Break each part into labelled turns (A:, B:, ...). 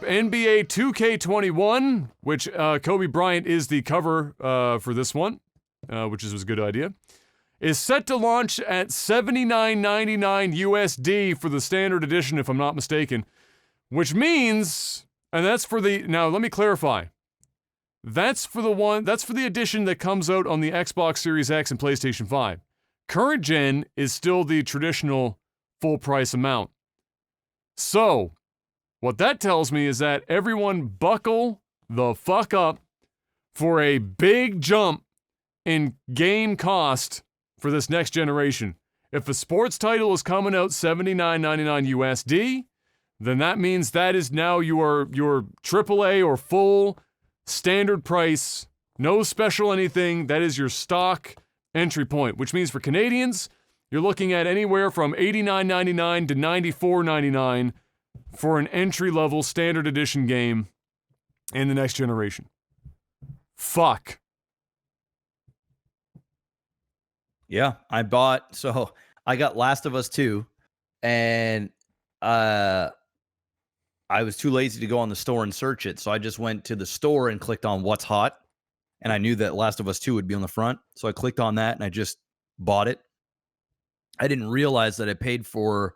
A: NBA 2K21, which Kobe Bryant is the cover for this one, which was a good idea, is set to launch at $79.99 USD for the standard edition, if I'm not mistaken, which means, and that's for the, now let me clarify, that's for the edition that comes out on the Xbox Series X and PlayStation 5. Current gen is still the traditional full price amount. So, what that tells me is that everyone buckle the fuck up for a big jump in game cost for this next generation. If a sports title is coming out $79.99 USD, then that means that is now your AAA or full standard price, no special anything. That is your stock entry point, which means for Canadians, you're looking at anywhere from $89.99 to $94.99 for an entry-level standard edition game in the next generation. Fuck.
B: Yeah, I got Last of Us 2, and I was too lazy to go on the store and search it, so I just went to the store and clicked on what's hot, and I knew that Last of Us 2 would be on the front, so I clicked on that and I just bought it. I didn't realize that I paid for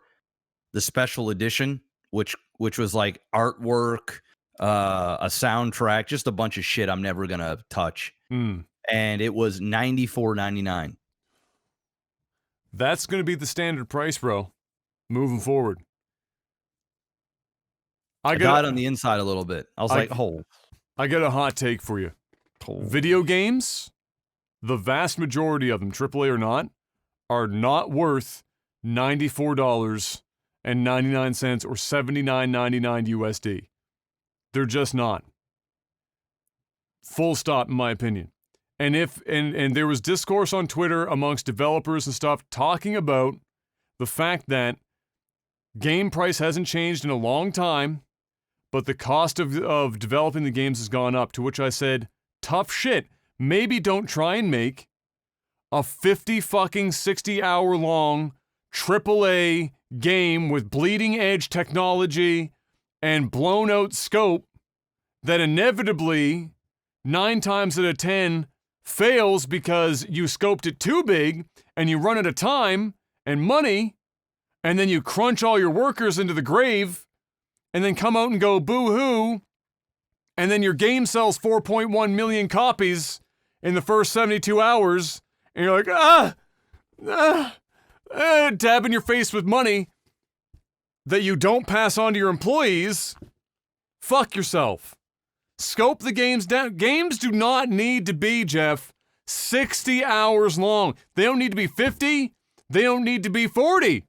B: the special edition, which was like artwork, a soundtrack, just a bunch of shit I'm never gonna touch. And it was $94.99.
A: That's gonna be the standard price, bro, moving forward.
B: I got on the inside a little bit. I was like, oh.
A: I got a hot take for you. Video games, the vast majority of them, AAA or not, are not worth $94.99 or $79.99 USD. They're just not. Full stop, in my opinion. And and there was discourse on Twitter amongst developers and stuff talking about the fact that game price hasn't changed in a long time, but the cost of developing the games has gone up, to which I said, tough shit. Maybe don't try and make a 60-hour long AAA game with bleeding edge technology and blown out scope that inevitably 9 times out of 10 fails because you scoped it too big and you run out of time and money, and then you crunch all your workers into the grave and then come out and go boo-hoo, and then your game sells 4.1 million copies in the first 72 hours, and you're like, dabbing your face with money that you don't pass on to your employees. Fuck yourself. Scope the games down. Games do not need to be, Jeff, 60 hours long. They don't need to be 50. They don't need to be 40.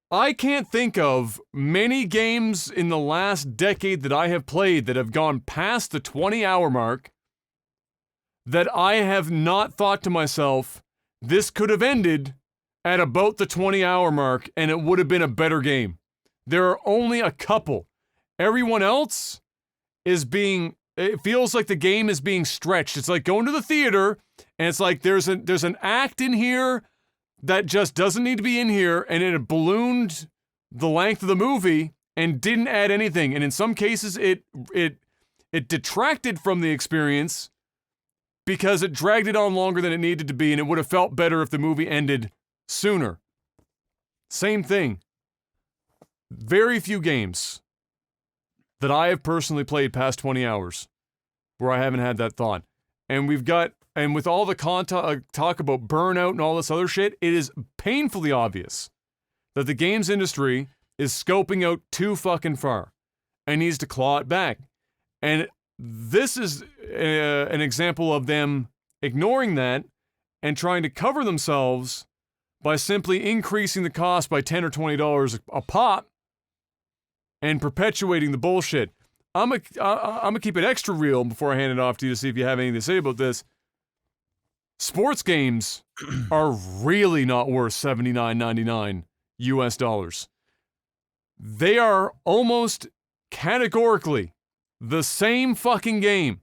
A: I can't think of many games in the last decade that I have played that have gone past the 20-hour mark that I have not thought to myself, this could have ended at about the 20-hour mark and it would have been a better game. There are only a couple. Everyone else is it feels like the game is being stretched. It's like going to the theater and it's like there's an act in here that just doesn't need to be in here, and it ballooned the length of the movie and didn't add anything. And in some cases, it detracted from the experience because it dragged it on longer than it needed to be, and it would have felt better if the movie ended sooner. Same thing. Very few games that I have personally played past 20 hours where I haven't had that thought. And with all the talk about burnout and all this other shit, it is painfully obvious that the games industry is scoping out too fucking far and needs to claw it back. And this is an example of them ignoring that and trying to cover themselves by simply increasing the cost by $10 or $20 a pop and perpetuating the bullshit. I'm gonna keep it extra real before I hand it off to you to see if you have anything to say about this. Sports games are really not worth $79.99 US dollars. They are almost categorically the same fucking game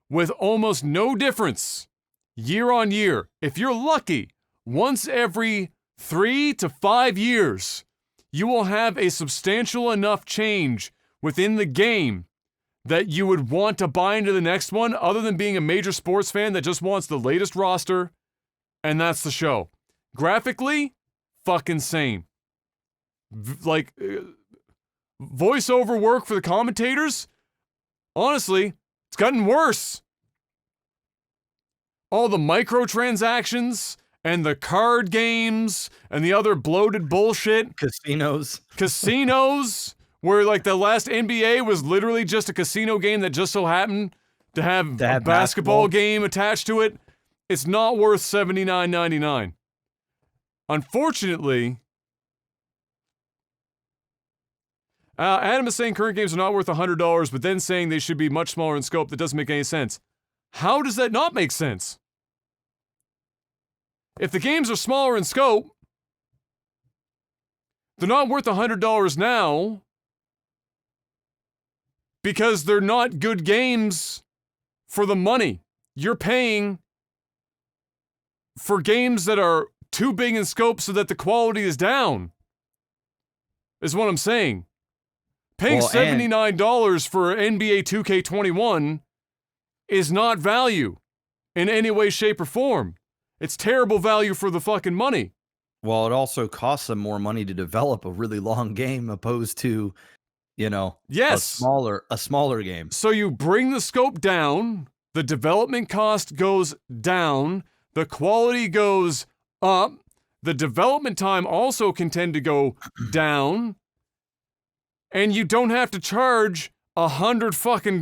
A: with almost no difference year on year. If you're lucky, once every 3 to 5 years, you will have a substantial enough change within the game that you would want to buy into the next one other than being a major sports fan that just wants the latest roster, and that's the show. Graphically, fucking same. Voiceover work for the commentators, honestly, it's gotten worse. All the microtransactions and the card games and the other bloated bullshit. Casinos, where like the last NBA was literally just a casino game that just so happened to have a basketball game attached to it. It's not worth $79.99. Unfortunately, Adam is saying current games are not worth $100, but then saying they should be much smaller in scope. That doesn't make any sense. How does that not make sense? If the games are smaller in scope, they're not worth $100 now because they're not good games for the money. You're paying for games that are too big in scope so that the quality is down, is what I'm saying. Paying $79 for NBA 2K21 is not value in any way, shape, or form. It's terrible value for the fucking money.
B: Well, it also costs them more money to develop a really long game opposed to, a smaller game.
A: So you bring the scope down, the development cost goes down, the quality goes up, the development time also can tend to go down, and you don't have to charge $100 fucking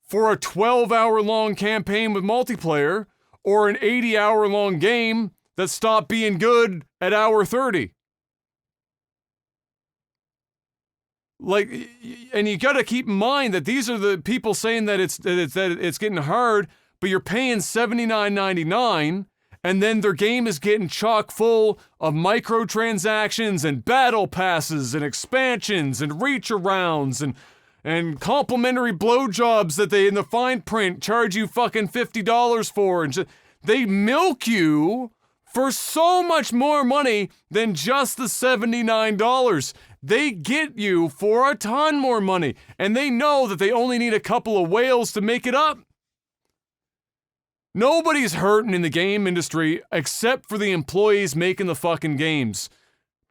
A: for a 12-hour long campaign with multiplayer or an 80-hour long game that stopped being good at hour 30. Like, and you got to keep in mind that these are the people saying that it's getting hard, but you're paying $79.99, and then their game is getting chock full of microtransactions and battle passes and expansions and reach arounds and complimentary blowjobs that they in the fine print charge you fucking $50 for, and they milk you for so much more money than just the $79. They get you for a ton more money, and they know that they only need a couple of whales to make it up. Nobody's hurting in the game industry except for the employees making the fucking games.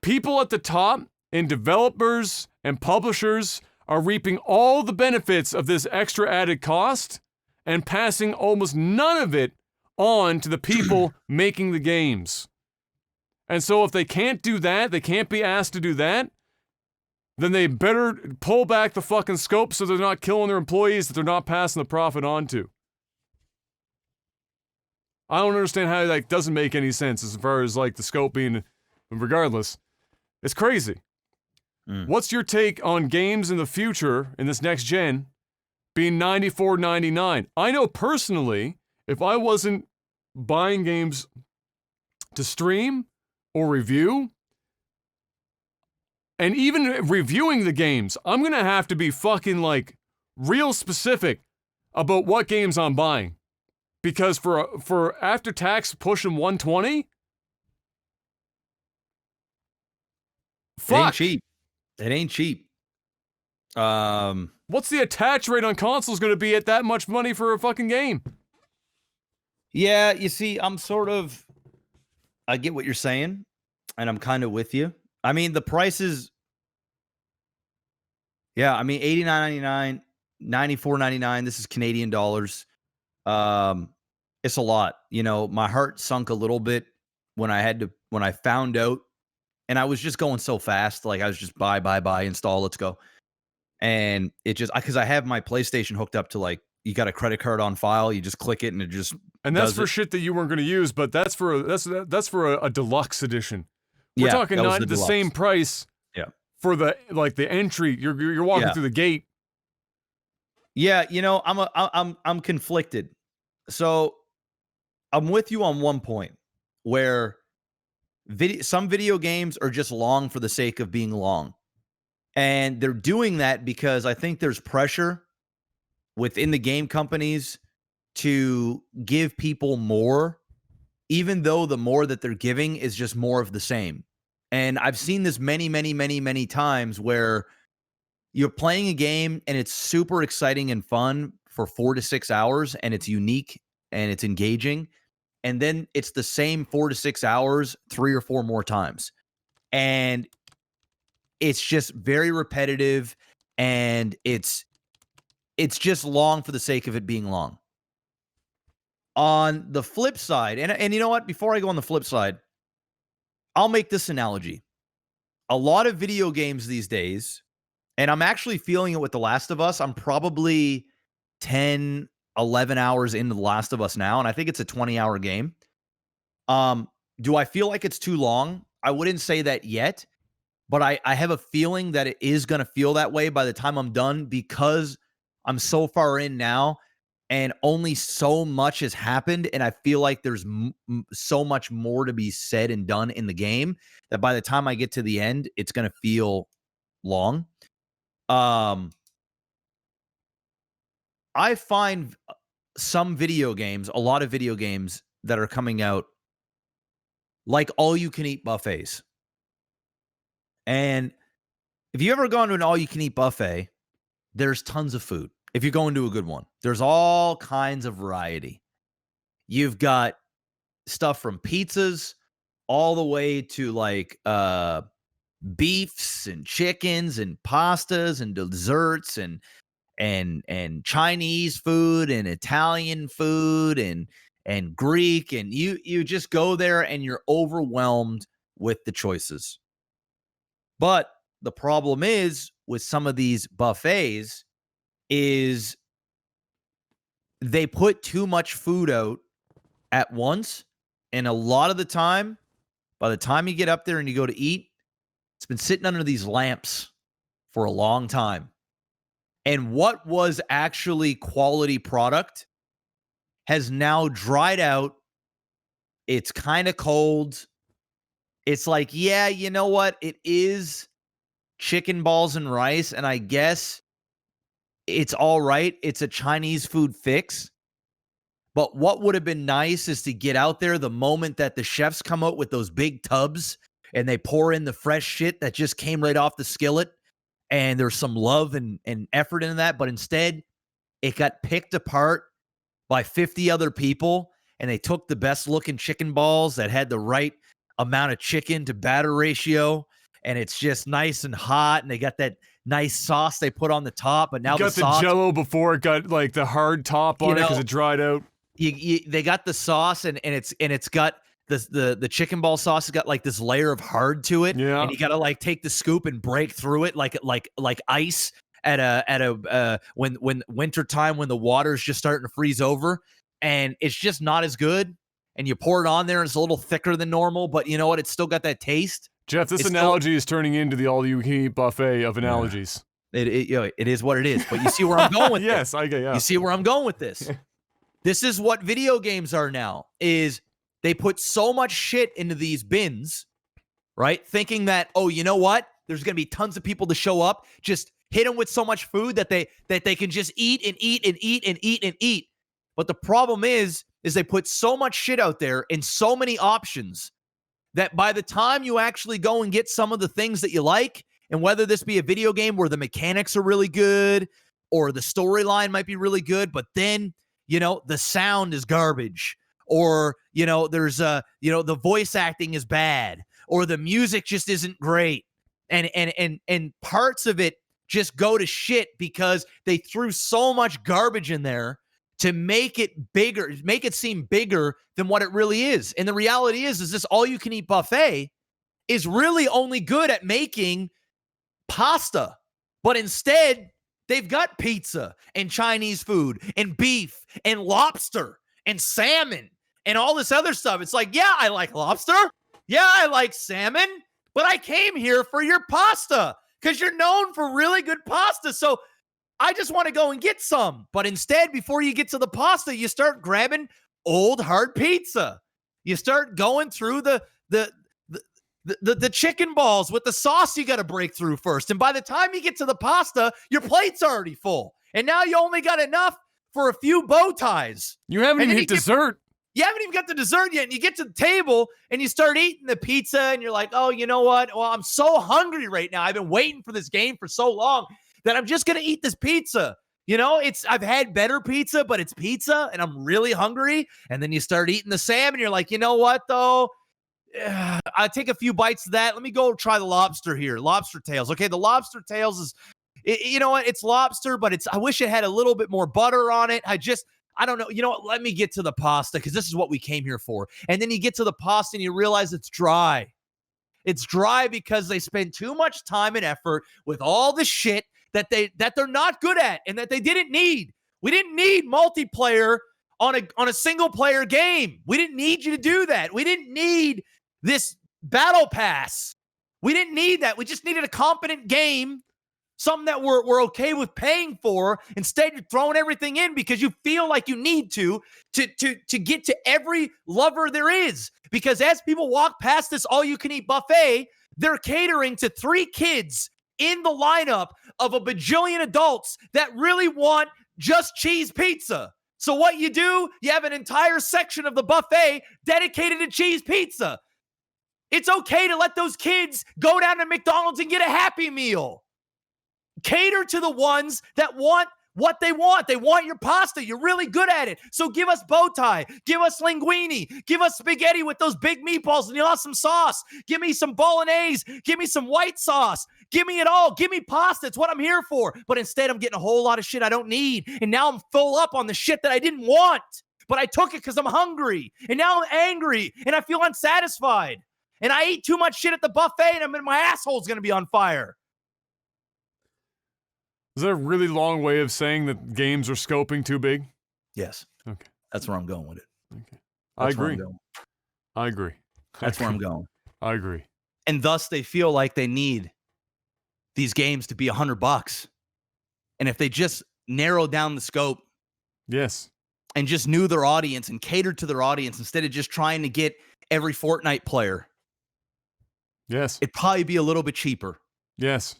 A: People at the top and developers and publishers are reaping all the benefits of this extra added cost and passing almost none of it on to the people making the games. And so if they can't do that, they can't be asked to do that, then they better pull back the fucking scope so they're not killing their employees that they're not passing the profit on to. I don't understand how that doesn't make any sense as far as like the scope being, regardless. It's crazy. What's your take on games in the future, in this next gen, being $94.99? I know personally, if I wasn't buying games to stream or review, and even reviewing the games, I'm going to have to be fucking like real specific about what games I'm buying. Because for after tax pushing 120, fuck.
B: It ain't cheap. It ain't cheap.
A: What's the attach rate on consoles going to be at that much money for a fucking game?
B: Yeah, you see, I get what you're saying, and I'm kind of with you. I mean, the prices, yeah, I mean, $89.99, $94.99, this is Canadian dollars. It's a lot. My heart sunk a little bit when I found out, and I was just going so fast. Like I was just buy, install, let's go. And it just, because I have my PlayStation hooked up to like, you got a credit card on file, you just click it and it just,
A: and that's for shit that you weren't going to use, but that's for a deluxe edition. We're talking not the same price.
B: Yeah.
A: For the entry, you're walking through the gate.
B: Yeah, I'm conflicted. So I'm with you on one point where some video games are just long for the sake of being long. And they're doing that because I think there's pressure within the game companies to give people more, even though the more that they're giving is just more of the same. And I've seen this many, many, many, many times where you're playing a game and it's super exciting and fun for 4 to 6 hours, and it's unique and it's engaging. And then it's the same 4 to 6 hours 3 or 4 more times. And it's just very repetitive, and it's just long for the sake of it being long. On the flip side, and you know what? Before I go on the flip side, I'll make this analogy. A lot of video games these days, and I'm actually feeling it with The Last of Us. I'm probably 10, 11 hours into The Last of Us now, and I think it's a 20-hour game. Do I feel like it's too long? I wouldn't say that yet, but I have a feeling that it is going to feel that way by the time I'm done, because I'm so far in now and only so much has happened, and I feel like there's so much more to be said and done in the game that by the time I get to the end, it's going to feel long. I find some video games, a lot of video games that are coming out, like all-you-can-eat buffets. And if you ever gone to an all-you-can-eat buffet, there's tons of food. If you're going to a good one, there's all kinds of variety. You've got stuff from pizzas all the way to like beefs and chickens and pastas and desserts and Chinese food and Italian food and Greek, and you just go there and you're overwhelmed with the choices. But the problem is with some of these buffets is they put too much food out at once, and a lot of the time, by the time you get up there and you go to eat, it's been sitting under these lamps for a long time. And what was actually quality product has now dried out. It's kind of cold. It's like, yeah, you know what? It is chicken balls and rice, and I guess it's all right. It's a Chinese food fix. But what would have been nice is to get out there the moment that the chefs come out with those big tubs and they pour in the fresh shit that just came right off the skillet, and there's some love and effort in that. But instead, it got picked apart by 50 other people, and they took the best looking chicken balls that had the right amount of chicken to batter ratio, and it's just nice and hot, and they got that nice sauce they put on the top, but now
A: got
B: the sauce,
A: Jello before it got like the hard top on it because it dried out.
B: They got the sauce, and it's got the chicken ball sauce has got like this layer of hard to it,
A: yeah,
B: and you got to like take the scoop and break through it like ice at a when winter time when the water's just starting to freeze over, and it's just not as good. And you pour it on there, and it's a little thicker than normal, but you know what? It's still got that taste.
A: Jeff, this analogy is turning into the all-you-can-eat buffet of analogies.
B: It is what it is. But you see where I'm going with this.
A: Yes, I get. Yeah.
B: You see where I'm going with this. This is what video games are now. Is they put so much shit into these bins, right? Thinking that, oh, you know what? There's going to be tons of people to show up. Just hit them with so much food that they can just eat and eat and eat and eat and eat. But the problem is they put so much shit out there and so many options that by the time you actually go and get some of the things that you like, and whether this be a video game where the mechanics are really good or the storyline might be really good, but then, you know, the sound is garbage, or, you know, there's the voice acting is bad, or the music just isn't great. And parts of it just go to shit because they threw so much garbage in there to make it bigger, make it seem bigger than what it really is. And the reality is this all-you-can-eat buffet is really only good at making pasta. But instead, they've got pizza and Chinese food and beef and lobster and salmon and all this other stuff. It's like, yeah, I like lobster. Yeah, I like salmon. But I came here for your pasta because you're known for really good pasta. So I just want to go and get some. But instead, before you get to the pasta, you start grabbing old hard pizza. You start going through the chicken balls with the sauce you got to break through first. And by the time you get to the pasta, your plate's already full. And now you only got enough for a few bow ties.
A: You haven't even hit dessert.
B: You haven't even got the dessert yet. And you get to the table and you start eating the pizza and you're like, oh, you know what? Well, I'm so hungry right now. I've been waiting for this game for so long. that I'm just going to eat this pizza. You know, I've had better pizza, but it's pizza and I'm really hungry. And then you start eating the salmon. You're like, you know what, though? I'll take a few bites of that. Let me go try the lobster here. Lobster tails. Okay, the lobster tails is, you know what? It's lobster, but I wish it had a little bit more butter on it. I don't know. You know what? Let me get to the pasta because this is what we came here for. And then you get to the pasta and you realize it's dry. It's dry because they spend too much time and effort with all the shit that they're not good at and that they didn't need. We didn't need multiplayer on a single player game. We didn't need you to do that. We didn't need this battle pass. We didn't need that. We just needed a competent game, something that we're okay with paying for. Instead, you're throwing everything in because you feel like you need to get to every lover there is. Because as people walk past this all-you-can-eat buffet, they're catering to 3 kids in the lineup of a bajillion adults that really want just cheese pizza. So what you do, you have an entire section of the buffet dedicated to cheese pizza. It's okay to let those kids go down to McDonald's and get a Happy Meal. Cater to the ones that want what they want. They want your pasta. You're really good at it. So give us bow tie. Give us linguine. Give us spaghetti with those big meatballs and the awesome sauce. Give me some bolognese. Give me some white sauce. Give me it all. Give me pasta. It's what I'm here for. But instead, I'm getting a whole lot of shit I don't need. And now I'm full up on the shit that I didn't want. But I took it because I'm hungry. And now I'm angry. And I feel unsatisfied. And I ate too much shit at the buffet and my asshole's going to be on fire.
A: Is that a really long way of saying that games are scoping too big?
B: Yes.
A: Okay.
B: That's where I'm going with it.
A: Okay. I agree.
B: That's where I'm going.
A: I agree.
B: And thus they feel like they need these games to be $100. And if they just narrow down the scope.
A: Yes.
B: And just knew their audience and catered to their audience instead of just trying to get every Fortnite player.
A: Yes.
B: It'd probably be a little bit cheaper.
A: Yes.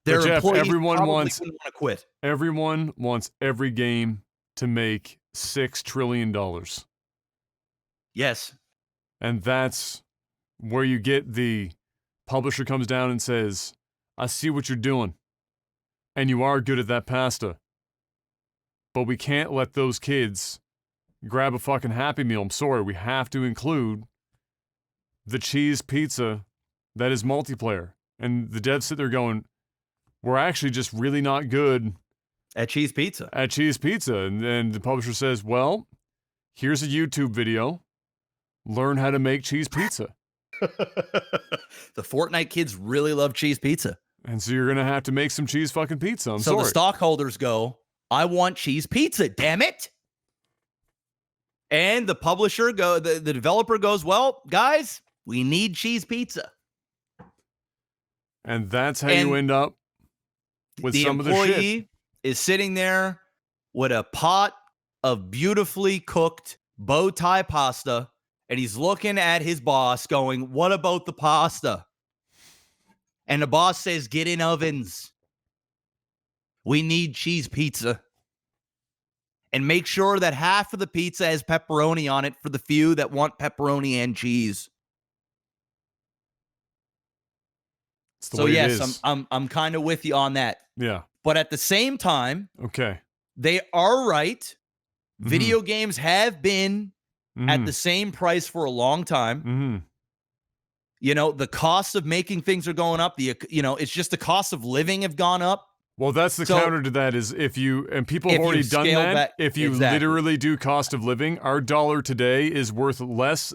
B: Their
A: Jeff,
B: employees
A: everyone
B: probably
A: wants
B: wouldn't want to quit.
A: Everyone wants every game to make $6 trillion.
B: Yes.
A: And that's where you get the publisher comes down and says, I see what you're doing. And you are good at that pasta. But we can't let those kids grab a fucking Happy Meal. I'm sorry. We have to include the cheese pizza that is multiplayer. And the devs sit there going, we're actually just really not good
B: at cheese pizza.
A: And then the publisher says, well, here's a YouTube video. Learn how to make cheese pizza.
B: The Fortnite kids really love cheese pizza.
A: And so you're going to have to make some cheese fucking pizza. I'm
B: sorry. So the stockholders go, I want cheese pizza, damn it. And the publisher the developer goes, well, guys, we need cheese pizza.
A: And that's how you end up with some of the shit. The employee
B: is sitting there with a pot of beautifully cooked bow tie pasta, and he's looking at his boss going, what about the pasta? And the boss says, get in ovens. We need cheese pizza. And make sure that half of the pizza has pepperoni on it for the few that want pepperoni and cheese. So yes, I'm kind of with you on that.
A: Yeah.
B: But at the same time,
A: okay,
B: they are right. Mm-hmm. Video games have been at the same price for a long time.
A: Mm-hmm.
B: You know, the cost of making things are going up. It's just the cost of living have gone up.
A: Well, that's the counter to that is people have already done that. If you literally do cost of living, our dollar today is worth less.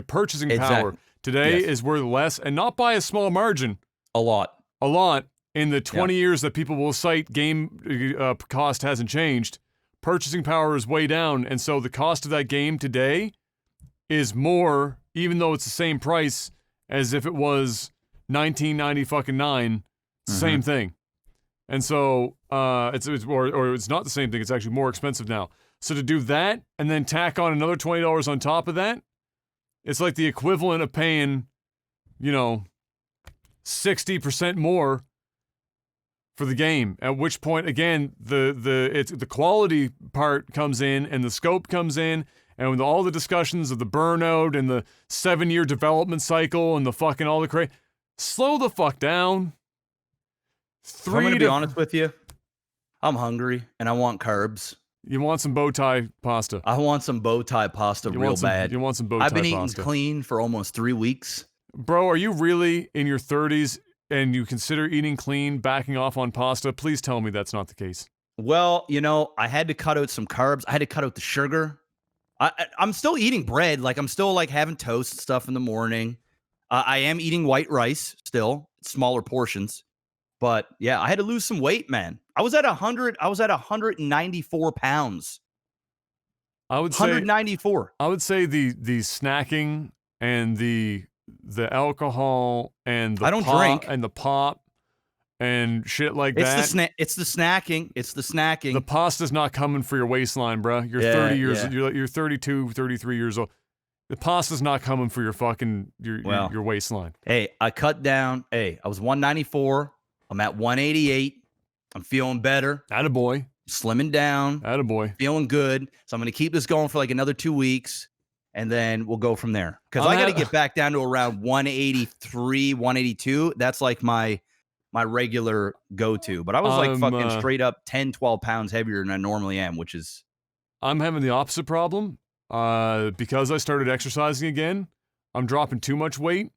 A: Purchasing power today is worth less, and not by a small margin.
B: A lot.
A: In the 20 years that people will cite game cost hasn't changed, purchasing power is way down, and so the cost of that game today is more, even though it's the same price as if it was 1999. Same thing. And so it's not the same thing. It's actually more expensive now. So to do that and then tack on another $20 on top of that, it's like the equivalent of paying, 60% more for the game. At which point, again, the quality part comes in and the scope comes in, and with all the discussions of the burnout and the 7-year development cycle and the fucking all the slow the fuck down.
B: If I'm going to be honest with you, I'm hungry and I want carbs.
A: You want some bow tie pasta.
B: I want some bow tie pasta bad.
A: You want some bow tie pasta.
B: I've been eating clean for almost 3 weeks.
A: Bro, are you really in your 30s and you consider eating clean, backing off on pasta? Please tell me that's not the case.
B: Well, you know, I had to cut out some carbs. I had to cut out the sugar. I'm still eating bread. Like, I'm still, like, having toast and stuff in the morning. I am eating white rice still, smaller portions. But, yeah, I had to lose some weight, man. I was at 194 pounds.
A: I would say
B: 194.
A: I would say the snacking and the alcohol and the
B: I don't drink
A: and the pop and shit like
B: it's
A: that.
B: It's the snacking. It's the snacking.
A: The pasta's not coming for your waistline, bro. You're 30 years. Yeah. You're 32, 33 years old. The pasta's not coming for your fucking your waistline.
B: Hey, I cut down. Hey, I was 194. I'm at 188. I'm feeling better.
A: Attaboy.
B: Slimming down.
A: Attaboy.
B: Feeling good. So I'm going to keep this going for like another 2 weeks, and then we'll go from there. Because I got to get back down to around 183, 182. That's like my regular go-to. But I was like fucking straight up 10, 12 pounds heavier than I normally am, which is...
A: I'm having the opposite problem. Because I started exercising again, I'm dropping too much weight,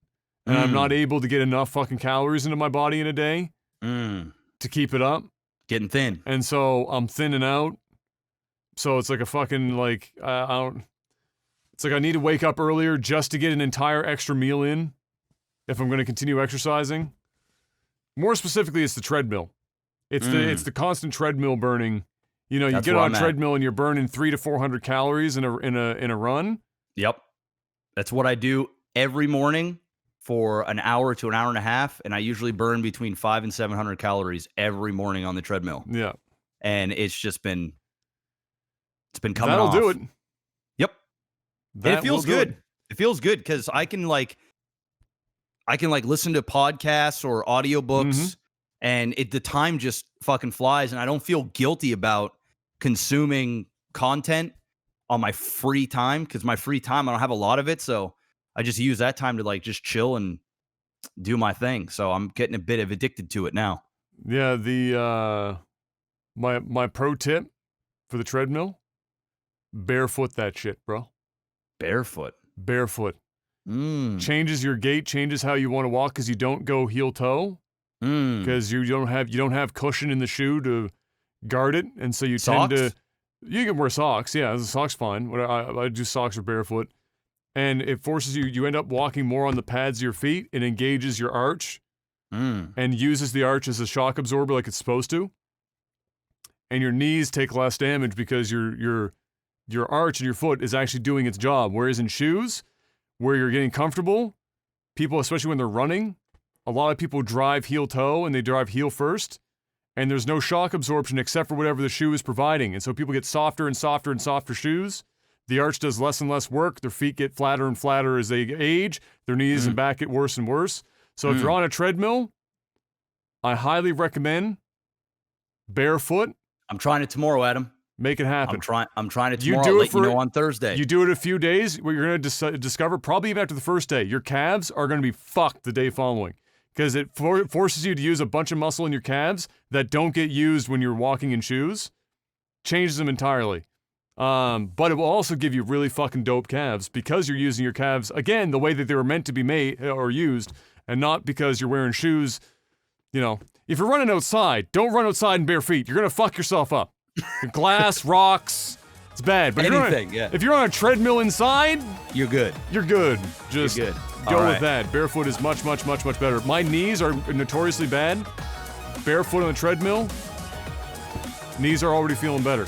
A: and I'm not able to get enough fucking calories into my body in a day to keep it up.
B: Getting thin.
A: And so I'm thinning out. So it's like a fucking, like, it's like I need to wake up earlier just to get an entire extra meal in if I'm going to continue exercising. More specifically, it's the treadmill. It's the constant treadmill burning. You know, you get on a treadmill and you're burning 300 to 400 calories in a run.
B: Yep. That's what I do every morning for an hour to an hour and a half, and I usually burn between 500 and 700 calories every morning on the treadmill.
A: Yeah.
B: And it's just been coming off.
A: That'll do it.
B: Yep. And it feels good. It feels good because I can listen to podcasts or audiobooks, and the time just fucking flies, and I don't feel guilty about consuming content on my free time, because my free time, I don't have a lot of it, so I just use that time to like just chill and do my thing. So I'm getting a bit of addicted to it now.
A: Yeah, the my pro tip for the treadmill: barefoot that shit, bro.
B: Barefoot.
A: Changes your gait, changes how you want to walk, because you don't go heel toe, because you don't have cushion in the shoe to guard it, and so you
B: socks?
A: tend to. You can wear socks, yeah. The socks fine. I do socks or barefoot, and it forces you. You end up walking more on the pads of your feet. It engages your arch, and uses the arch as a shock absorber like it's supposed to. And your knees take less damage because your arch and your foot is actually doing its job. Whereas in shoes, where you're getting comfortable, people, especially when they're running, a lot of people drive heel toe and they drive heel first. And there's no shock absorption except for whatever the shoe is providing. And so people get softer and softer and softer shoes. The arch does less and less work. Their feet get flatter and flatter as they age. Their knees and back get worse and worse. So if you're on a treadmill, I highly recommend barefoot.
B: I'm trying it tomorrow, Adam.
A: Make it happen.
B: I'm trying it tomorrow. I'll let you know on Thursday.
A: You do it a few days, what you're going to discover, probably even after the first day, your calves are going to be fucked the day following. Because it forces you to use a bunch of muscle in your calves that don't get used when you're walking in shoes. Changes them entirely. But it will also give you really fucking dope calves because you're using your calves, again, the way that they were meant to be made or used, and not because you're wearing shoes. You know, if you're running outside, don't run outside in bare feet. You're going to fuck yourself up. Glass, rocks, it's bad. But if you're on a treadmill inside,
B: you're good.
A: You're good. Just
B: you're good.
A: Go with that. Barefoot is much, much, much, much better. My knees are notoriously bad. Barefoot on the treadmill, knees are already feeling better.